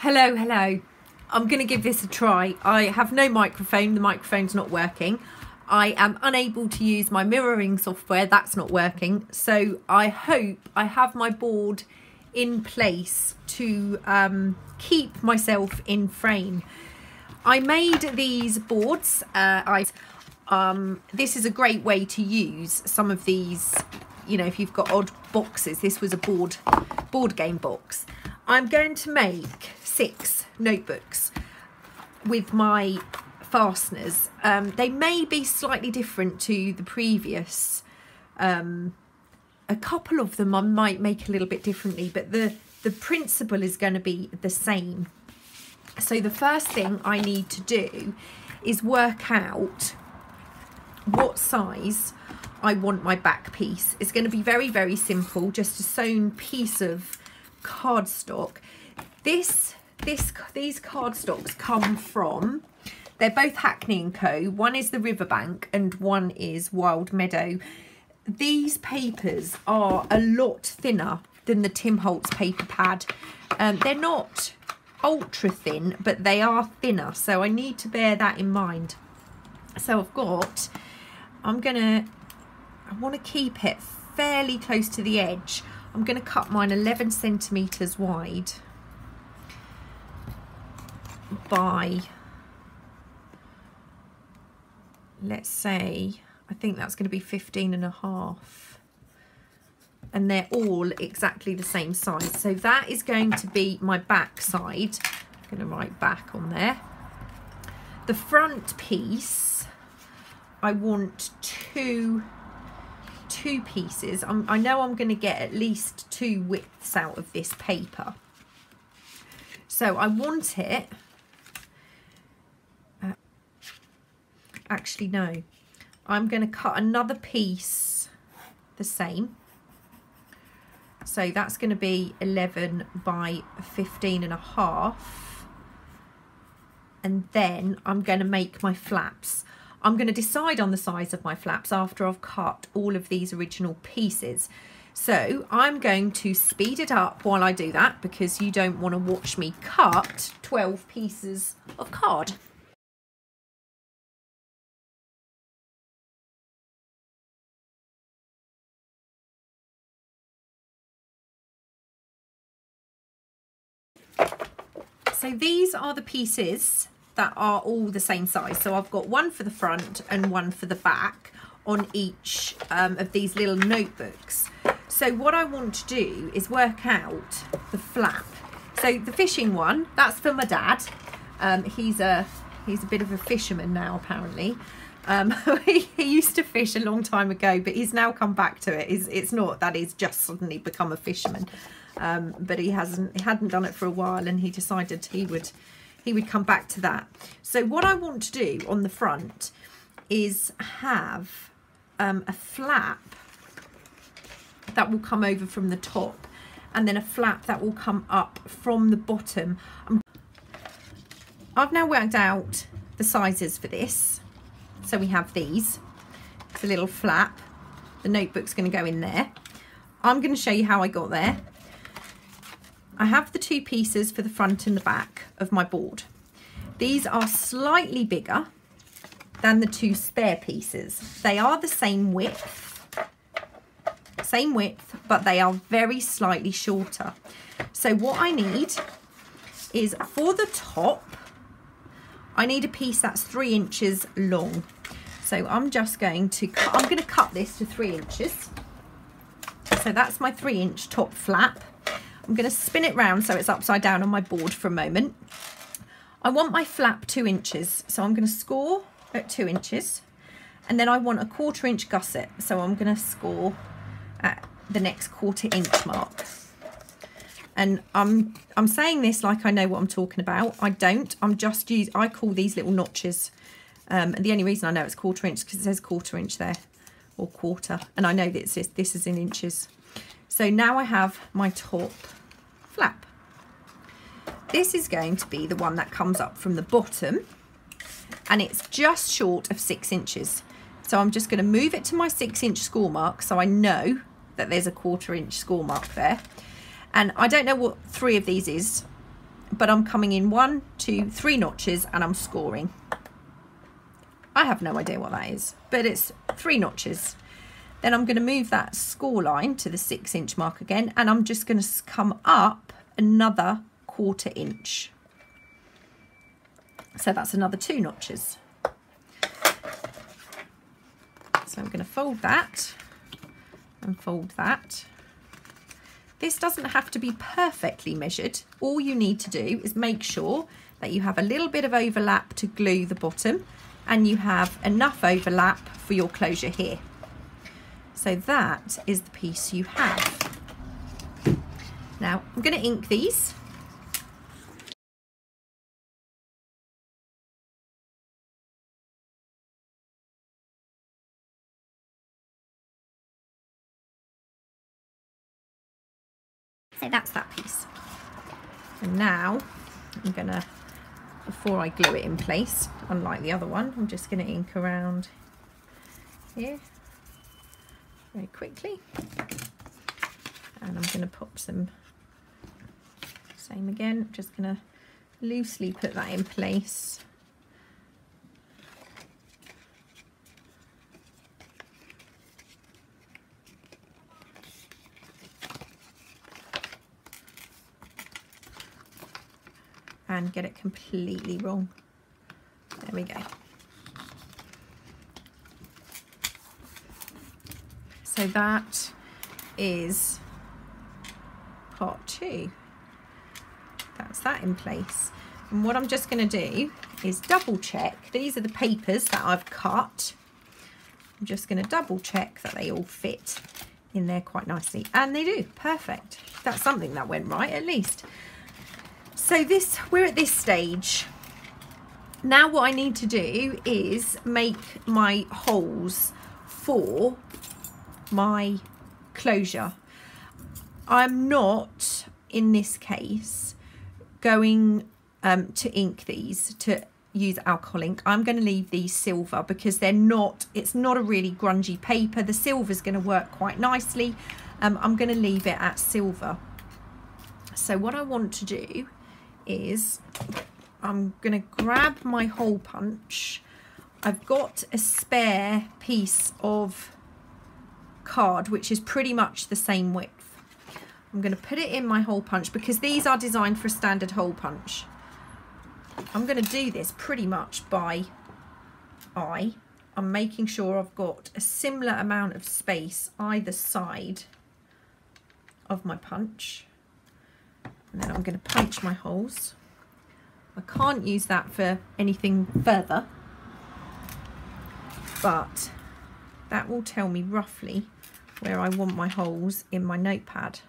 Hello. I'm going to give this a try. I have no microphone. The microphone's not working. I am unable to use my mirroring software. That's not working. So I hope I have my board in place to keep myself in frame. I made these boards. This is a great way to use some of these, you know, if you've got odd boxes. This was a board game box. I'm going to make 6 notebooks with my fasteners. They may be slightly different to the previous. A couple of them I might make a little bit differently, but the principle is going to be the same. So the first thing I need to do is work out what size I want my back piece. It's going to be very, very simple, just a sewn piece of cardstock. These cardstocks come from, they're both Hackney & Co. One is the Riverbank and one is Wild Meadow. These papers are a lot thinner than the Tim Holtz paper pad. They're not ultra thin, but they are thinner, so I need to bear that in mind. So I want to keep it fairly close to the edge. I'm going to cut mine 11 centimetres wide by, let's say, I think that's going to be 15.5, and they're all exactly the same size. So that is going to be my back side. I'm going to write back on there. The front piece, I want two pieces. I know I'm going to get at least 2 widths out of this paper. So I want it, actually no, I'm going to cut another piece the same. So that's going to be 11 by 15.5. And then I'm going to make my flaps. I'm going to decide on the size of my flaps after I've cut all of these original pieces. So I'm going to speed it up while I do that, because you don't want to watch me cut 12 pieces of card. So these are the pieces that are all the same size. So I've got one for the front and one for the back on each of these little notebooks. So what I want to do is work out the flap. So the fishing one, that's for my dad. He's a bit of a fisherman now, apparently. He used to fish a long time ago, but he's now come back to it. It's not that he's just suddenly become a fisherman, but he hadn't done it for a while, and he decided he would come back to that. So what I want to do on the front is have a flap that will come over from the top, and then a flap that will come up from the bottom. I've now worked out the sizes for this. So we have these. It's a little flap. The notebook's going to go in there. I'm going to show you how I got there. I have the 2 pieces for the front and the back of my board. These are slightly bigger than the 2 spare pieces. They are the same width, but they are very slightly shorter. So what I need is, for the top, I need a piece that's 3 inches long. So I'm just going to cut this to 3 inches. So that's my 3-inch top flap. I'm going to spin it round so it's upside down on my board for a moment. I want my flap 2 inches, so I'm going to score at 2 inches, and then I want a 1/4 inch gusset, so I'm going to score at the next 1/4 inch mark. And I'm saying this like I know what I'm talking about. I don't. I call these little notches. And the only reason I know it's 1/4 inch because it says 1/4 inch there, or quarter, and I know that this is in inches. So now I have my top flap. This is going to be the one that comes up from the bottom, and it's just short of 6 inches. So I'm just going to move it to my 6-inch score mark, so I know that there's a 1/4 inch score mark there. And I don't know what 3 of these is. but I'm coming in 1, 2, 3 notches and I'm scoring. I have no idea what that is, but it's 3 notches. Then I'm going to move that score line to the 6-inch mark again, and I'm just going to come up another 1/4 inch. So that's another 2 notches. So I'm going to fold that and fold that. This doesn't have to be perfectly measured. All you need to do is make sure that you have a little bit of overlap to glue the bottom, and you have enough overlap for your closure here. So that is the piece you have. Now I'm going to ink these. So that's that piece. And now I'm going to, before I glue it in place, unlike the other one, I'm just going to ink around here very quickly. And I'm going to pop some, same again, just going to loosely put that in place. And get it completely wrong. There we go. So that is part 2. That's that in place. And what I'm just going to do is double check. These are the papers that I've cut. I'm just going to double check that they all fit in there quite nicely. And they do. Perfect. That's something that went right at least. So we're at this stage. Now what I need to do is make my holes for my closure. I'm not, in this case, going to ink these, to use alcohol ink. I'm going to leave these silver because it's not a really grungy paper. The silver's going to work quite nicely. I'm going to leave it at silver. So what I want to do is I'm going to grab my hole punch. I've got a spare piece of card which is pretty much the same width. I'm going to put it in my hole punch because these are designed for a standard hole punch. I'm going to do this pretty much by eye. I'm making sure I've got a similar amount of space either side of my punch. And then I'm going to punch my holes. I can't use that for anything further, but that will tell me roughly where I want my holes in my notepad.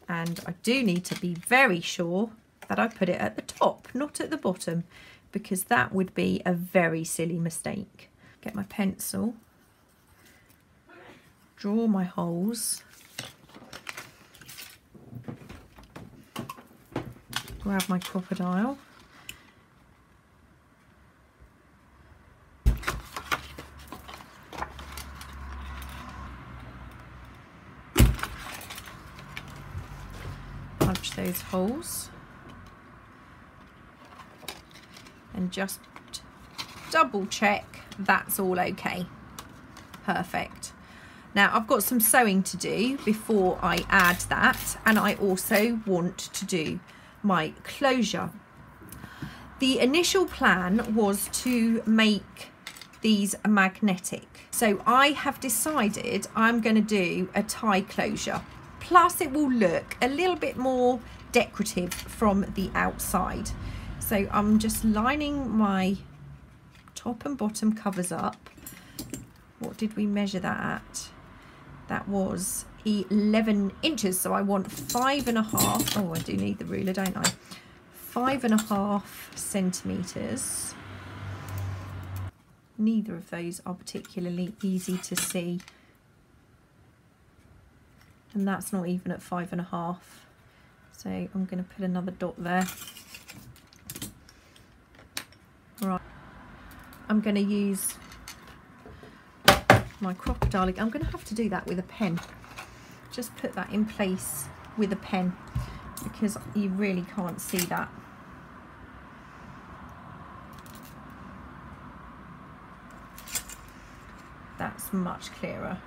And I do need to be very sure that I put it at the top, not at the bottom, because that would be a very silly mistake. Get my pencil, draw my holes, grab my crocodile, punch those holes, and just double check that's all okay. Perfect. Now I've got some sewing to do before I add that, and I also want to do my closure. The initial plan was to make these magnetic, so I have decided I'm going to do a tie closure, plus it will look a little bit more decorative from the outside. So I'm just lining my top and bottom covers up. What did we measure that at? That was 11 inches, so I want 5.5. Oh, I do need the ruler, don't I? 5.5 centimeters. Neither of those are particularly easy to see, and that's not even at 5.5. So I'm going to put another dot there. Right, I'm going to use my crocodile. I'm going to have to do that with a pen. Just put that in place with a pen because you really can't see that. That's much clearer.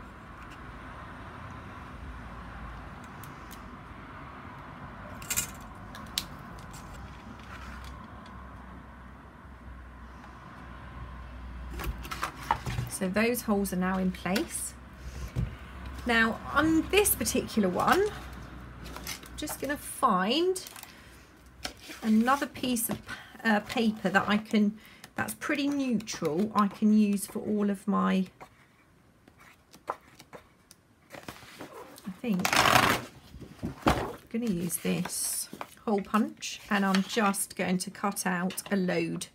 So those holes are now in place. Now on this particular one, I'm just going to find another piece of paper that I can, that's pretty neutral, I can use for all of my, I think I'm going to use this hole punch, and I'm just going to cut out a load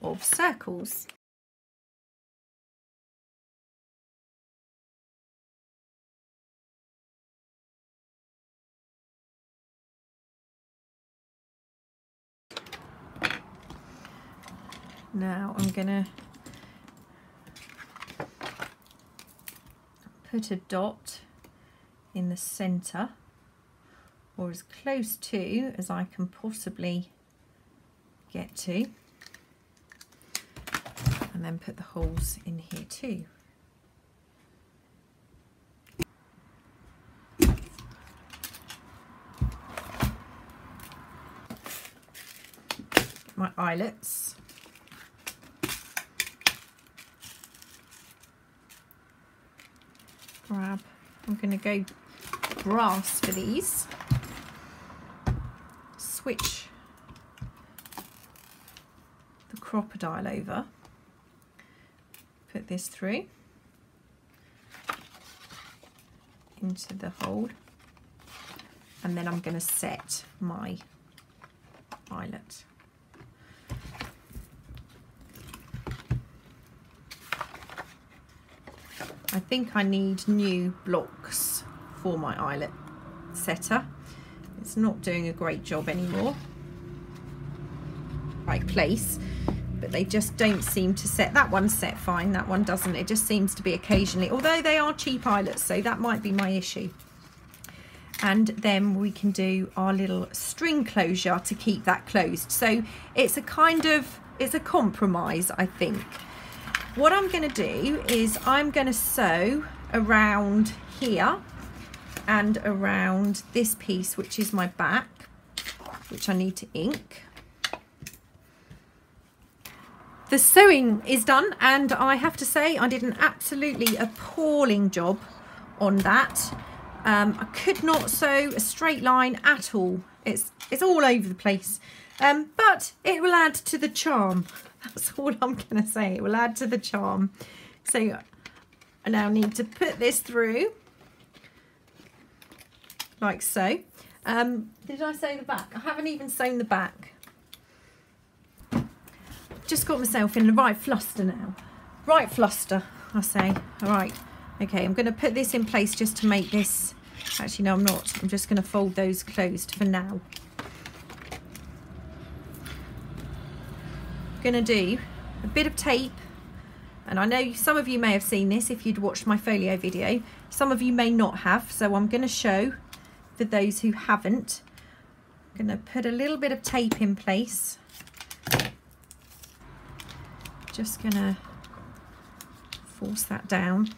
of circles. Now I'm going to put a dot in the centre, or as close to as I can possibly get to, and then put the holes in here too. My eyelets. Grab, I'm going to go brass for these. Switch the crocodile over, put this through into the hole, and then I'm going to set my eyelet. I think I need new blocks for my eyelet setter. It's not doing a great job anymore. Right place, but they just don't seem to set. That one's set fine, that one doesn't. It just seems to be occasionally, although they are cheap eyelets, so that might be my issue. And then we can do our little string closure to keep that closed. So it's a kind of, it's a compromise, I think. What I'm going to do is I'm going to sew around here and around this piece, which is my back, which I need to ink. The sewing is done, and I have to say I did an absolutely appalling job on that. I could not sew a straight line at all. It's all over the place, but it will add to the charm. That's all I'm going to say. It will add to the charm. So I now need to put this through like so. Did I sew the back? I haven't even sewn the back. Just got myself in the right fluster now. Right fluster, I say. All right. Okay, I'm going to put this in place just to make this. Actually, no, I'm not. I'm just going to fold those closed for now. Going to do a bit of tape, and I know some of you may have seen this if you'd watched my folio video. Some of you may not have, so I'm going to show for those who haven't. I'm going to put a little bit of tape in place. Just going to force that down.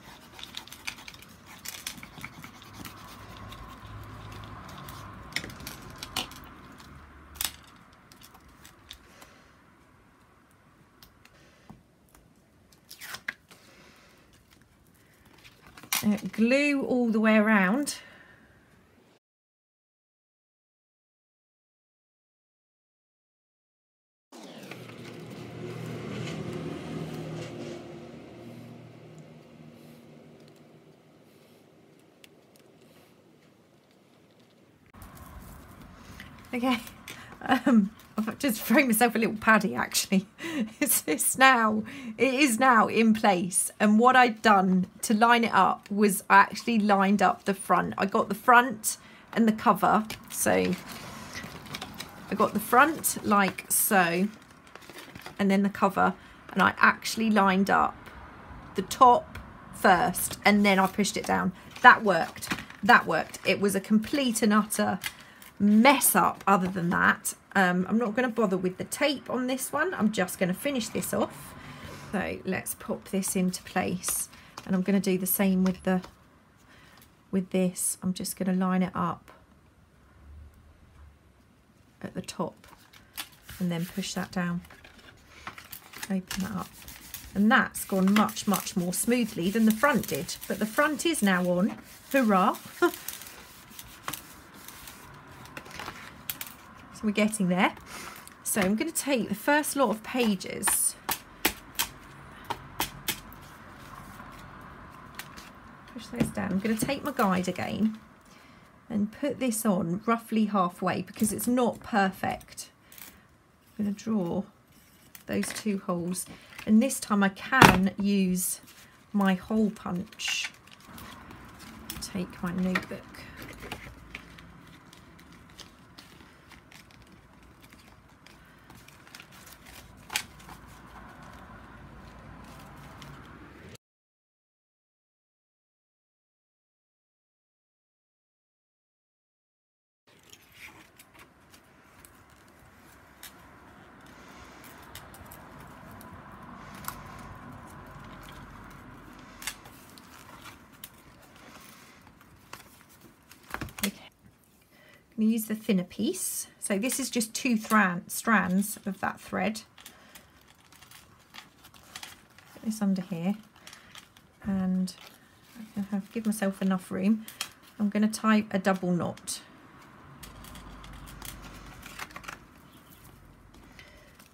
Glue all the way around. Okay, I've just thrown myself a little paddy actually. It is now in place, and what I'd done to line it up was I actually lined up the front. I got the front and the cover, so I got the front like so, and then the cover, and I actually lined up the top first and then I pushed it down. That worked. that worked. It was a complete and utter mess up other than that. I'm not going to bother with the tape on this one. I'm just going to finish this off. So let's pop this into place, and I'm going to do the same with this. I'm just going to line it up at the top and then push that down, open that up, and that's gone much more smoothly than the front did, but the front is now on. Hurrah. So we're getting there. So I'm going to take the first lot of pages, push those down. I'm going to take my guide again and put this on roughly halfway because it's not perfect. I'm going to draw those 2 holes, and this time I can use my hole punch. Take my notebook. Use the thinner piece. So this is just 2 strands of that thread. Put this under here, and I can give myself enough room. I'm going to tie a double knot.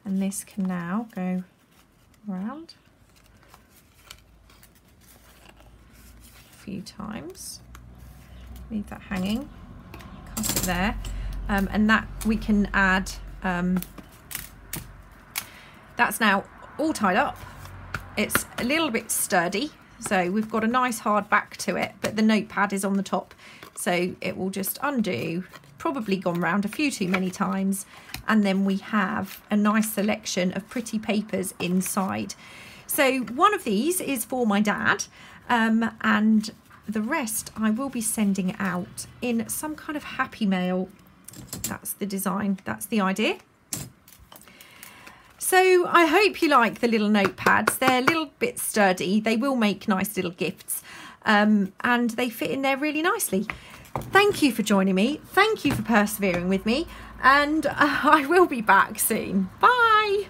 And this can now go around a few times. Leave that hanging. Cut it there, and that we can add. That's now all tied up. It's a little bit sturdy, so we've got a nice hard back to it, but the notepad is on the top, so it will just undo. Probably gone round a few too many times, and then we have a nice selection of pretty papers inside. So one of these is for my dad, and the rest I will be sending out in some kind of happy mail. That's the design, that's the idea. So I hope you like the little notepads. They're a little bit sturdy. They will make nice little gifts, and they fit in there really nicely. Thank you for joining me. Thank you for persevering with me, and I will be back soon. Bye.